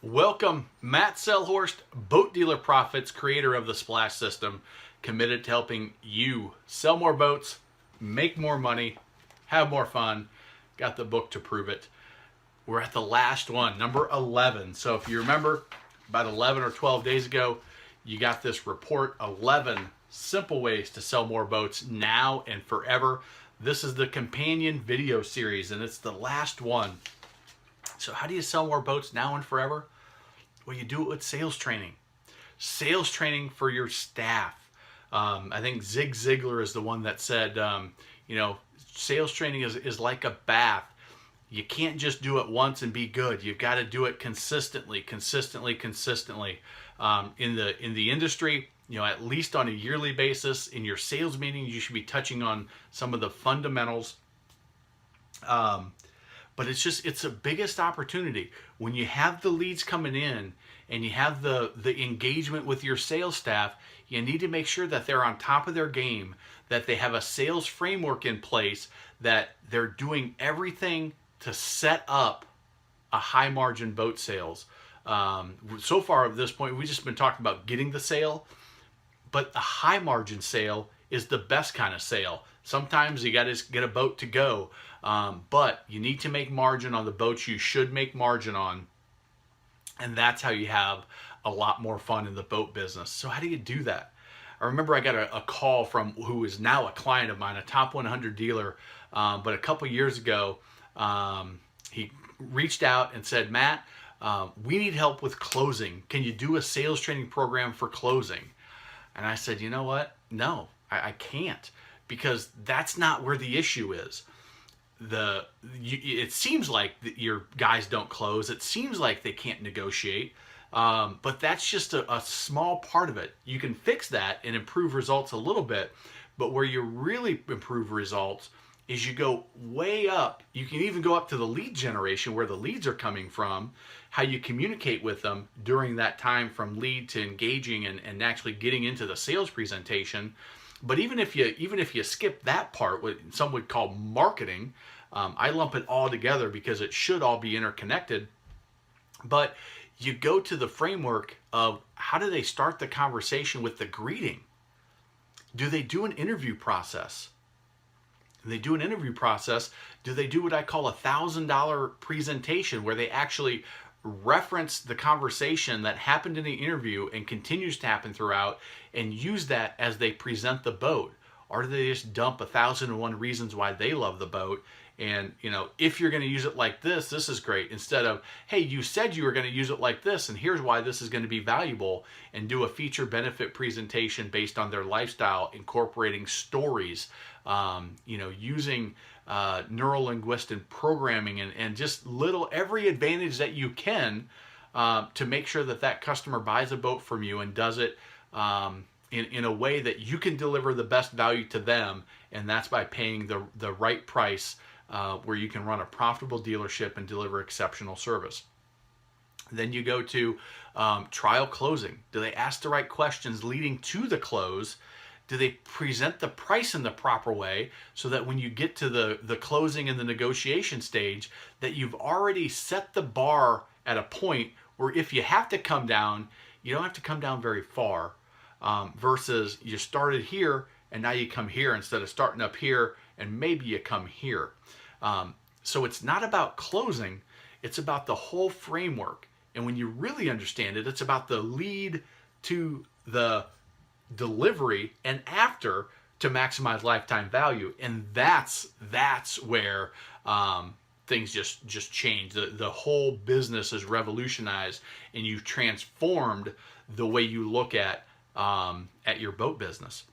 Welcome, Matt Selhorst, Boat Dealer Profits, creator of the Splash System, committed to helping you sell more boats, make more money, have more fun. Got the book to prove it. We're at the last one, number 11. So if you remember, about 11 or 12 days ago, you got this report, 11 simple ways to sell more boats now and forever. This is the companion video series, and it's the last one. So how do you sell more boats now and forever? Well, you do it with sales training. Sales training for your staff. I think Zig Ziglar is the one that said, sales training is like a bath. You can't just do it once and be good. You've got to do it consistently. In the industry, at least on a yearly basis. In your sales meetings, you should be touching on some of the fundamentals. But it's a biggest opportunity when you have the leads coming in and you have the engagement with your sales staff. You need to make sure that they're on top of their game, that they have a sales framework in place, that they're doing everything to set up a high margin boat sales. So far at this point, we've just been talking about getting the sale, but a high margin sale is the best kind of sale. Sometimes you got to get a boat to go, but you need to make margin on the boats you should make margin on, and that's how you have a lot more fun in the boat business. So how do you do that? I remember I got a call from who is now a client of mine, a top 100 dealer, but a couple years ago, he reached out and said, Matt, we need help with closing. Can you do a sales training program for closing? And I said, you know what? No, I can't, because that's not where the issue is. It seems like your guys don't close. It seems like they can't negotiate, but that's just a small part of it. You can fix that and improve results a little bit, but where you really improve results is you go way up. You can even go up to the lead generation, where the leads are coming from, how you communicate with them during that time from lead to engaging and actually getting into the sales presentation. But even if you skip that part, what some would call marketing, I lump it all together because it should all be interconnected. But you go to the framework of how do they start the conversation with the greeting? Do they do an interview process? Do they do what I call a $1,000 presentation, where they actually reference the conversation that happened in the interview and continues to happen throughout, and use that as they present the boat? Or do they just dump 1,001 reasons why they love the boat? And if you're going to use it like this is great, instead of, hey, you said you were going to use it like this, and here's why this is going to be valuable, and do a feature benefit presentation based on their lifestyle, incorporating stories, using neuro-linguistic programming, and just every advantage that you can, to make sure that customer buys a boat from you and does it in a way that you can deliver the best value to them, and that's by paying the right price, where you can run a profitable dealership and deliver exceptional service. Then you go to trial closing. Do they ask the right questions leading to the close? Do they present the price in the proper way, so that when you get to the closing and the negotiation stage, that you've already set the bar at a point where if you have to come down, you don't have to come down very far, versus you started here and now you come here instead of starting up here and maybe you come here. So it's not about closing, it's about the whole framework. And when you really understand it, it's about the lead to the delivery and after, to maximize lifetime value. And that's where things just change. The whole business is revolutionized, and you've transformed the way you look at your boat business.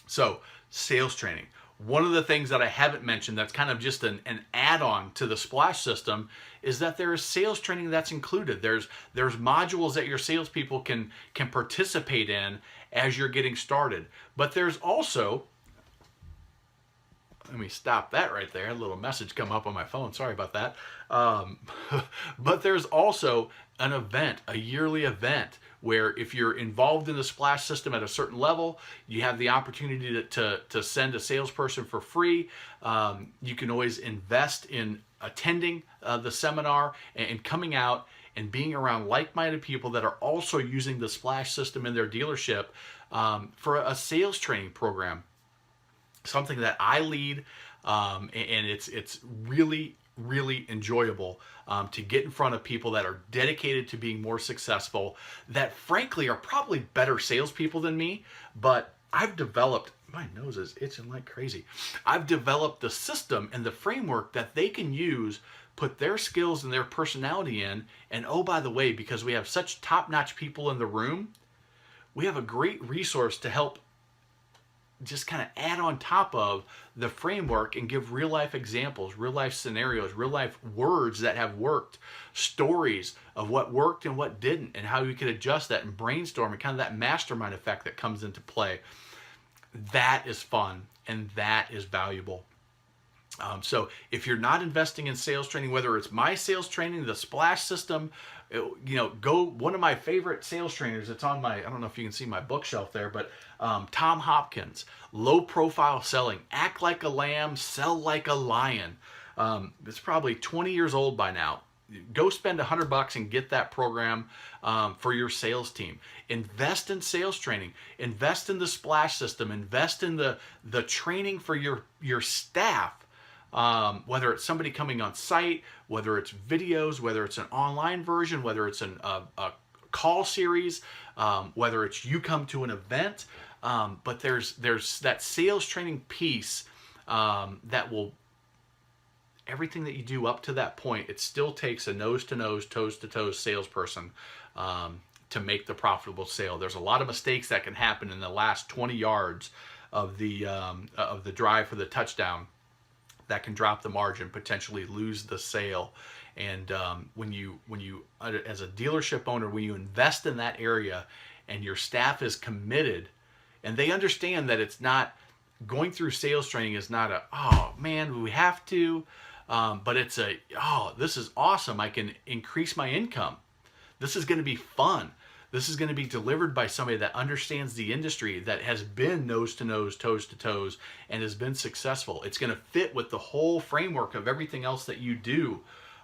So sales training. One of the things that I haven't mentioned that's kind of just an add-on to the Splash system is that there is sales training that's included. There's modules that your salespeople can participate in as you're getting started. But there's also, let me stop that right there. A little message come up on my phone. Sorry about that. But there's also an event, a yearly event, where if you're involved in the Splash system at a certain level, you have the opportunity to send a salesperson for free. You can always invest in attending the seminar and coming out and being around like-minded people that are also using the Splash system in their dealership for a sales training program, something that I lead, and it's really enjoyable to get in front of people that are dedicated to being more successful, that frankly are probably better salespeople than me, but I've developed, my nose is itching like crazy. I've developed the system and the framework that they can use, put their skills and their personality in, and oh, by the way, because we have such top-notch people in the room, we have a great resource to help just kind of add on top of the framework and give real life examples, real life scenarios, real life words that have worked, stories of what worked and what didn't, and how you could adjust that and brainstorm, and kind of that mastermind effect that comes into play. That is fun and that is valuable. So if you're not investing in sales training, whether it's my sales training, the Splash system, go, one of my favorite sales trainers, it's on my, I don't know if you can see my bookshelf there, but Tom Hopkins, Low Profile Selling, Act Like a Lamb, Sell Like a Lion. It's probably 20 years old by now. Go spend $100 and get that program for your sales team. Invest in sales training. Invest in the Splash system. Invest in the training for your staff. Whether it's somebody coming on site, whether it's videos, whether it's an online version, whether it's a call series, whether it's you come to an event, but there's that sales training piece that will, everything that you do up to that point, it still takes a nose-to-nose, toes-to-toes salesperson to make the profitable sale. There's a lot of mistakes that can happen in the last 20 yards of the drive for the touchdown that can drop the margin, potentially lose the sale. And when you as a dealership owner, when you invest in that area and your staff is committed and they understand that it's not, going through sales training is not a, oh man, we have to, but it's a, oh, this is awesome, I can increase my income. This is going to be fun. This is going to be delivered by somebody that understands the industry, that has been nose to nose, toes to toes, and has been successful. It's going to fit with the whole framework of everything else that you do.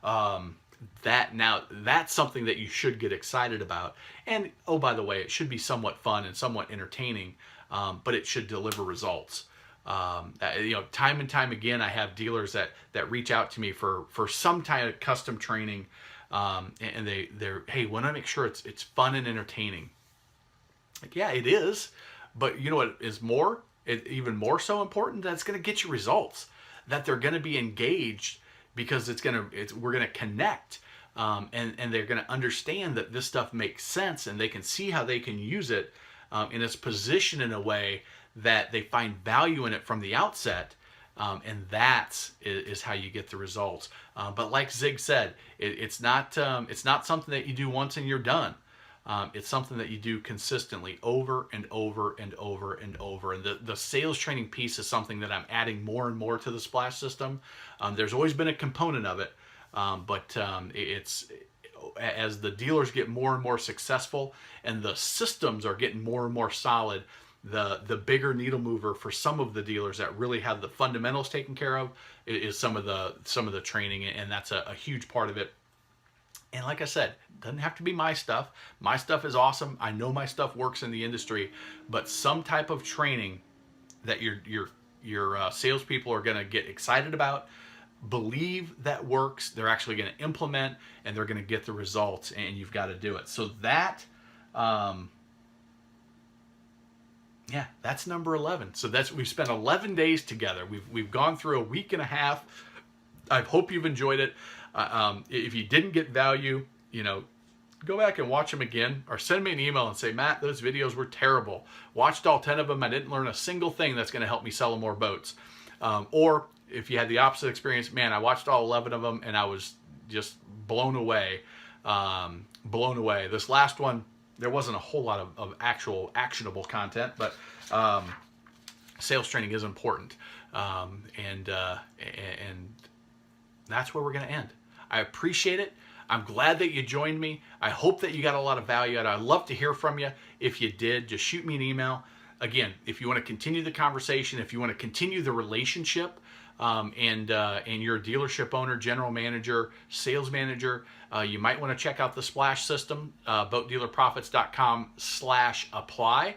That's something that you should get excited about. And oh, by the way, it should be somewhat fun and somewhat entertaining, but it should deliver results. Time and time again, I have dealers that reach out to me for some kind of custom training. And they're, hey, want to make sure it's fun and entertaining. Like, yeah, it is, but you know what is even more so important? That's going to get you results, that they're going to be engaged, because we're going to connect, and they're going to understand that this stuff makes sense, and they can see how they can use it, and it's positioned in a way that they find value in it from the outset. And that is how you get the results. But like Zig said, it's not something that you do once and you're done. It's something that you do consistently over and over and over and over. And the sales training piece is something that I'm adding more and more to the Splash system. There's always been a component of it, but it's as the dealers get more and more successful and the systems are getting more and more solid, the bigger needle mover for some of the dealers that really have the fundamentals taken care of is some of the training, and that's a huge part of it. And like I said, it doesn't have to be my stuff. My stuff is awesome. I know my stuff works in the industry, but some type of training that your salespeople are going to get excited about, believe that works, they're actually going to implement, and they're going to get the results, and you've got to do it. So that that's number 11. So we've spent 11 days together. We've gone through a week and a half. I hope you've enjoyed it. If you didn't get value, go back and watch them again, or send me an email and say, Matt, those videos were terrible. Watched all 10 of them. I didn't learn a single thing that's going to help me sell more boats. Or if you had the opposite experience, man, I watched all 11 of them and I was just blown away. This last one, there wasn't a whole lot of actual actionable content, but sales training is important, and that's where we're going to end. I appreciate it. I'm glad that you joined me. I hope that you got a lot of value out of it. I'd love to hear from you. If you did, just shoot me an email. again, if you want to continue the conversation, if you want to continue the relationship, and you're a dealership owner, general manager, sales manager, you might want to check out the Splash system, boatdealerprofits.com/apply.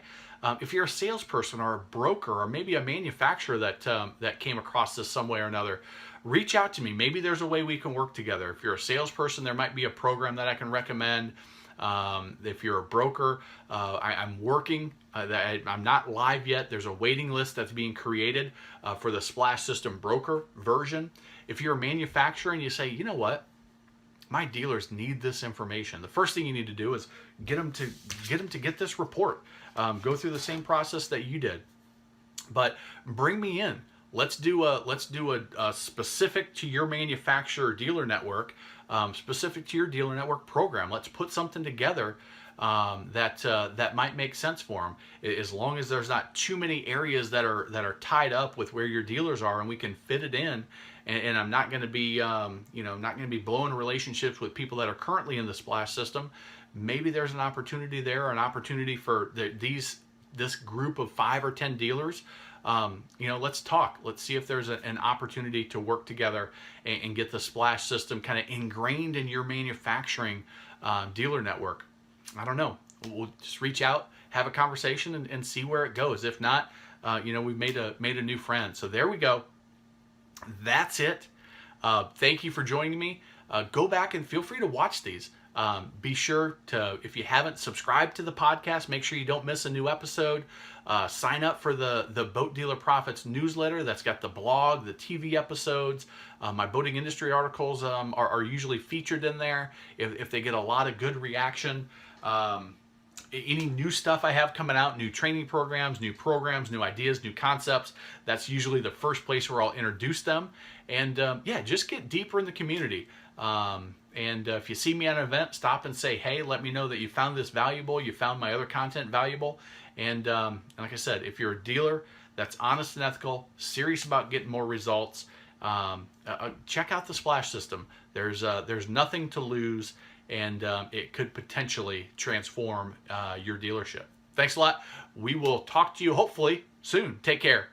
If you're a salesperson or a broker or maybe a manufacturer that came across this some way or another, reach out to me. Maybe there's a way we can work together. If you're a salesperson, there might be a program that I can recommend. If you're a broker, I'm working. I'm not live yet. There's a waiting list that's being created for the Splash System broker version. If you're a manufacturer and you say, you know what, my dealers need this information, the first thing you need to do is get them to get this report. Go through the same process that you did, but bring me in. Let's do a specific to your manufacturer dealer network, specific to your dealer network program. Let's put something together that might make sense for them, as long as there's not too many areas that are tied up with where your dealers are, and we can fit it in. And I'm not going to be not going to be blowing relationships with people that are currently in the Splash system. Maybe there's an opportunity there, an opportunity for this group of 5 or 10 dealers. Let's talk. Let's see if there's an opportunity to work together and get the Splash system kind of ingrained in your manufacturing dealer network. I don't know. We'll just reach out, have a conversation, and see where it goes. If not, we've made a new friend. So there we go. That's it. Thank you for joining me. Go back and feel free to watch these. Be sure to, if you haven't subscribed to the podcast, make sure you don't miss a new episode. Sign up for the Boat Dealer Profits newsletter. That's got the blog, the TV episodes. My boating industry articles are usually featured in there if they get a lot of good reaction. Any new stuff I have coming out, new training programs, new ideas, new concepts, that's usually the first place where I'll introduce them. And just get deeper in the community. And if you see me at an event, stop and say, hey, let me know that you found this valuable, you found my other content valuable. And like I said, if you're a dealer that's honest and ethical, serious about getting more results, check out the Splash system. There's nothing to lose, and it could potentially transform your dealership. Thanks a lot. We will talk to you hopefully soon. Take care.